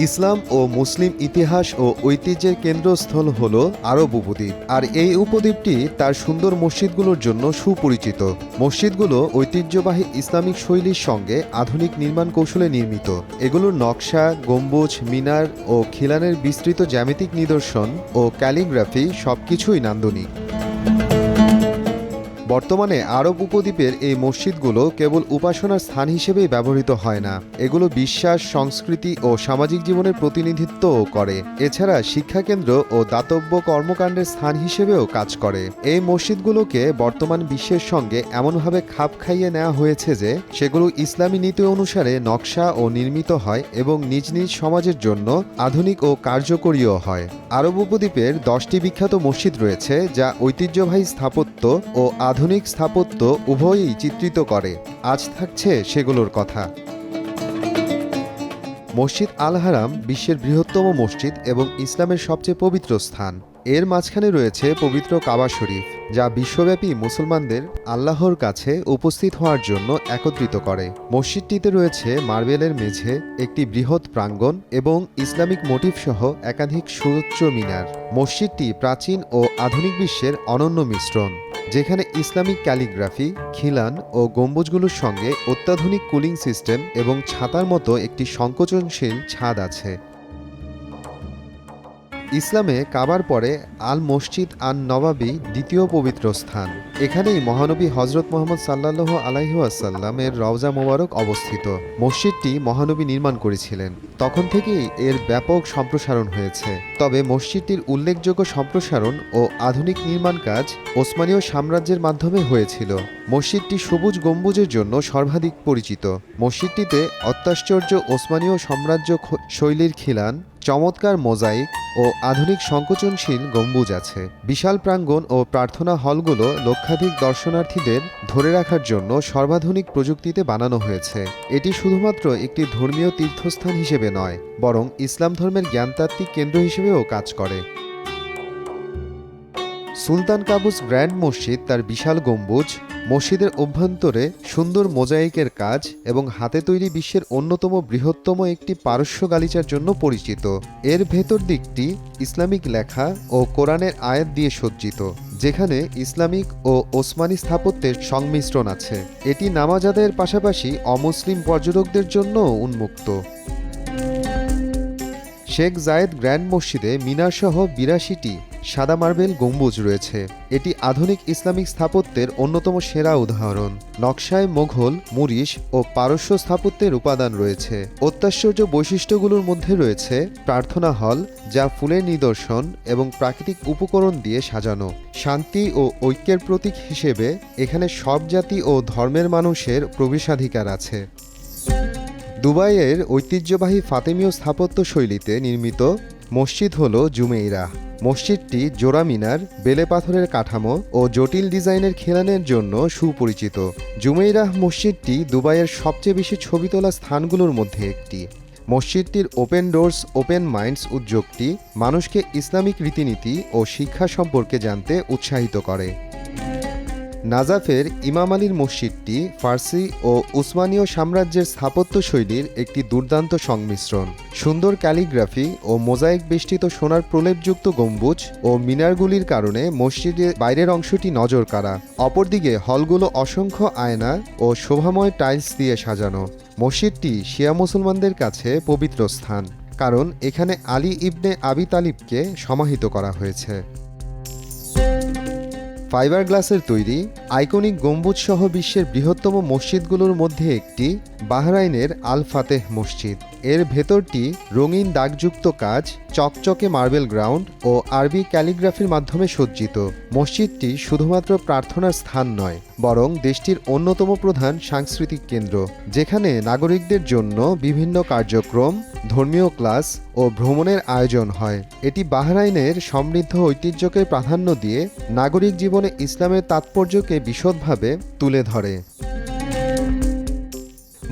ইসলাম ও মুসলিম ইতিহাস ও ঐতিহ্যের কেন্দ্রস্থল হল আরব উপদ্বীপ, আর এই উপদ্বীপটি তার সুন্দর মসজিদগুলোর জন্য সুপরিচিত। মসজিদগুলো ঐতিহ্যবাহী ইসলামিক শৈলীর সঙ্গে আধুনিক নির্মাণ কৌশলে নির্মিত। এগুলোর নকশা, গম্বুজ, মিনার ও খিলানের বিস্তৃত জ্যামিতিক নিদর্শন ও ক্যালিগ্রাফি সবকিছুই নান্দনিক। বর্তমানে আরব উপদ্বীপের এই মসজিদগুলো কেবল উপাসনার স্থান হিসেবেই ব্যবহৃত হয় না, এগুলো বিশ্বাস, সংস্কৃতি ও সামাজিক জীবনের প্রতিনিধিত্বও করে। এছাড়া শিক্ষাকেন্দ্র ও দাতব্য কর্মকাণ্ডের স্থান হিসেবেও কাজ করে। এই মসজিদগুলোকে বর্তমান বিশ্বের সঙ্গে এমনভাবে খাপ খাইয়ে নেওয়া হয়েছে যে সেগুলো ইসলামী নীতি অনুসারে নকশা ও নির্মিত হয় এবং নিজ নিজ সমাজের জন্য আধুনিক ও কার্যকরীও হয়। আরব উপদ্বীপের 10টি বিখ্যাত মসজিদ রয়েছে, যা ঐতিহ্যবাহী স্থাপত্য ও আধুনিক স্থাপত্য উভয়ই চিত্রিত করে। আজ থাকছে সেগুলোর কথা। মসজিদ আল হারাম বিশ্বের বৃহত্তম মসজিদ এবং ইসলামের সবচেয়ে পবিত্র স্থান। এর মাঝখানে রয়েছে পবিত্র কাবা শরীফ, যা বিশ্বব্যাপী মুসলমানদের আল্লাহর কাছে উপস্থিত হওয়ার জন্য একত্রিত করে। মসজিদটিতে রয়েছে মার্বেলের মেঝে, একটি বৃহৎ প্রাঙ্গণ এবং ইসলামিক মোটিফ সহ একাধিক সুউচ্চ মিনার। মসজিদটি প্রাচীন ও আধুনিক বিশ্বের অনন্য মিশ্রণ, যেখানে ইসলামিক ক্যালিগ্রাফি, খিলান ও গম্বুজগুলোর সঙ্গে অত্যাধুনিক কুলিং সিস্টেম এবং ছাতার মতো একটি সংকোচনশীল ছাদ আছে। ইসলামে কাবার পরে আল মসজিদ আন নবাবী দ্বিতীয় পবিত্র স্থান। এখানেই মহানবী হজরত মুহাম্মদ সাল্লাল্লাহু আলাইহি ওয়াসাল্লাম এর রওজা মোবারক অবস্থিত। মসজিদটি মহানবী নির্মাণ করেছিলেন, তখন থেকেই এর ব্যাপক সম্প্রসারণ হয়েছে। তবে মসজিদটির উল্লেখযোগ্য সম্প্রসারণ ও আধুনিক নির্মাণ কাজ ওসমানীয় সাম্রাজ্যের মাধ্যমে হয়েছিল। মসজিদটি সবুজ গম্বুজের জন্য সর্বাধিক পরিচিত। মসজিদটিতে অত্যাশ্চর্য ওসমানীয় সাম্রাজ্য শৈলীর খিলান, চমৎকার মোজাইক ও আধুনিক সংকোচনশীল গম্বুজ আছে। বিশাল প্রাঙ্গণ ও প্রার্থনা হলগুলো লক্ষাধিক দর্শনার্থীদের ধরে রাখার জন্য সর্বাধুনিক প্রযুক্তিতে বানানো হয়েছে। এটি শুধুমাত্র একটি ধর্মীয় তীর্থস্থান হিসেবে নয়, বরং ইসলাম ধর্মের জ্ঞানতাত্ত্বিক কেন্দ্র হিসেবেও কাজ করে। সুলতান কাবুস গ্র্যান্ড মসজিদ তার বিশাল গম্বুজ, মসজিদের অভ্যন্তরে সুন্দর মোজাইকের কাজ এবং হাতে তৈরি বিশ্বের অন্যতম বৃহত্তম একটি পারস্য গালিচার জন্য পরিচিত। এর ভেতর দিকটি ইসলামিক লেখা ও কোরআনের আয়াত দিয়ে সজ্জিত, যেখানে ইসলামিক ও ওসমানী স্থাপত্যের সংমিশ্রণ আছে। এটি নামাজ আদায়ের পাশাপাশি অমুসলিম পর্যটকদের জন্য উন্মুক্ত। শেখ জায়েদ গ্র্যান্ড মসজিদে মিনারসহ 82টি সাদা মার্বেল গম্বুজ রয়েছে। এটি আধুনিক ইসলামিক স্থাপত্যের অন্যতম সেরা উদাহরণ। নকশায় মোঘল, মুরিশ ও পারস্য স্থাপত্যের উপাদান রয়েছে। অত্যাশ্চর্য বৈশিষ্ট্যগুলোর মধ্যে রয়েছে প্রার্থনা হল, যা ফুলের নিদর্শন এবং প্রাকৃতিক উপকরণ দিয়ে সাজানো। শান্তি ও ঐক্যের প্রতীক হিসেবে এখানে সব জাতি ও ধর্মের মানুষের প্রবেশাধিকার আছে। দুবাইয়ের ঐতিহ্যবাহী ফাতেমীয় স্থাপত্য শৈলীতে নির্মিত মসজিদ হল জুমেইরাহ। মসজিদটি জোড়া মিনার, বেলে পাথরের কাঠামো ও জটিল ডিজাইনের খিলানের জন্য সুপরিচিত। জুমেইরাহ মসজিদটি দুবাইয়ের সবচেয়ে বেশি ছবি তোলা স্থানগুলোর মধ্যে একটি। মসজিদটির ওপেন ডোরস ওপেন মাইন্ডস উদ্যোগটি মানুষকে ইসলামিক রীতিনীতি ও শিক্ষা সম্পর্কে জানতে উৎসাহিত করে। নাজাফের ইমাম আলীর মসজিদটি ফার্সি ও উসমানীয় সাম্রাজ্যের স্থাপত্য শৈলীর একটি দুর্দান্ত সংমিশ্রণ। সুন্দর ক্যালিগ্রাফি ও মোজাইক বেষ্টিত সোনার প্রলেপযুক্ত গম্বুজ ও মিনারগুলির কারণে মসজিদের বাইরের অংশটি নজরকাড়া। অপরদিকে হলগুলো অসংখ্য আয়না ও শোভাময় টাইলস দিয়ে সাজানো। মসজিদটি শিয়া মুসলমানদের কাছে পবিত্র স্থান, কারণ এখানে আলী ইবনে আবি তালিবকে সমাহিত করা হয়েছে। ফাইবার গ্লাসের তৈরি আইকনিক গম্বুজ সহ বিশ্বের বৃহত্তম মসজিদগুলোর মধ্যে একটি বাহরাইনের আল ফাতেহ মসজিদ। এর ভেতরটি রঙিন দাগযুক্ত কাজ, চকচকে মার্বেল গ্রাউন্ড ও আরবি ক্যালিগ্রাফির মাধ্যমে সজ্জিত। মসজিদটি শুধুমাত্র প্রার্থনার স্থান নয়, বরং দেশটির অন্যতম প্রধান সাংস্কৃতিক কেন্দ্র, যেখানে নাগরিকদের জন্য বিভিন্ন কার্যক্রম, ধর্মীয় ক্লাস ও ভ্রমণের আয়োজন হয়। এটি বাহরাইনের সমৃদ্ধ ঐতিহ্যকে প্রাধান্য দিয়ে নাগরিক জীবনে ইসলামের তাৎপর্যকে বিশদভাবে তুলে ধরে।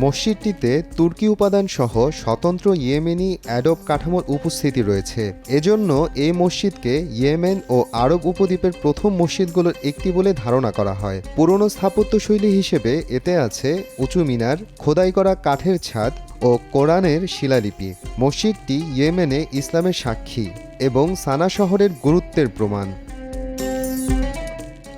মসজিদটিতে তুর্কি উপাদান সহ স্বতন্ত্র ইয়েমেনি অ্যাডব কাঠামোর উপস্থিতি রয়েছে। এজন্য এই মসজিদকে ইয়েমেন ও আরব উপদ্বীপের প্রথম মসজিদগুলোর একটি বলে ধারণা করা হয়। পুরনো স্থাপত্যশৈলী হিসেবে এতে আছে উঁচু মিনার, খোদাই করা কাঠের ছাদ ও কোরআনের শিলালিপি। মসজিদটি ইয়েমেনে ইসলামের সাক্ষী এবং সানা শহরের গুরুত্বের প্রমাণ।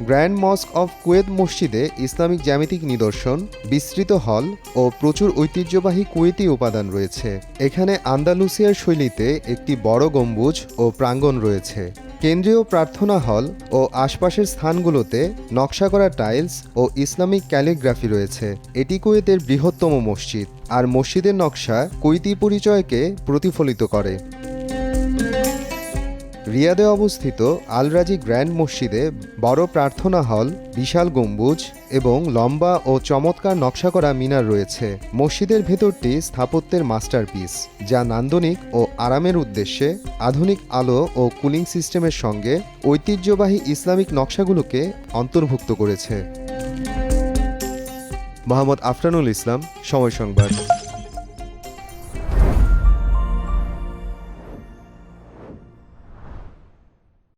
গ্র্যান্ড মস্ক অফ কুয়েত মসজিদে ইসলামিক জ্যামিতিক নিদর্শন, বিস্তৃত হল ও প্রচুর ঐতিহ্যবাহী কুয়েতি উপাদান রয়েছে। এখানে আন্দালুসিয়ার শৈলীতে একটি বড় গম্বুজ ও প্রাঙ্গণ রয়েছে। কেন্দ্রীয় প্রার্থনা হল ও আশপাশের স্থানগুলোতে নকশা করা টাইলস ও ইসলামিক ক্যালিগ্রাফি রয়েছে। এটি কুয়েতের বৃহত্তম মসজিদ, আর মসজিদের নকশা কুয়েতি পরিচয়কে প্রতিফলিত করে। রিয়াদে অবস্থিত আল রাজি গ্র্যান্ড মসজিদে বড় প্রার্থনা হল, বিশাল গম্বুজ এবং লম্বা ও চমৎকার নকশা করা মিনার রয়েছে। মসজিদের ভেতরটি স্থাপত্যের মাস্টারপিস, যা নান্দনিক ও আরামের উদ্দেশ্যে আধুনিক আলো ও কুলিং সিস্টেমের সঙ্গে ঐতিহ্যবাহী ইসলামিক নকশাগুলোকে অন্তর্ভুক্ত করেছে। মোহাম্মদ আফরানুল ইসলাম, সময় সংবাদ।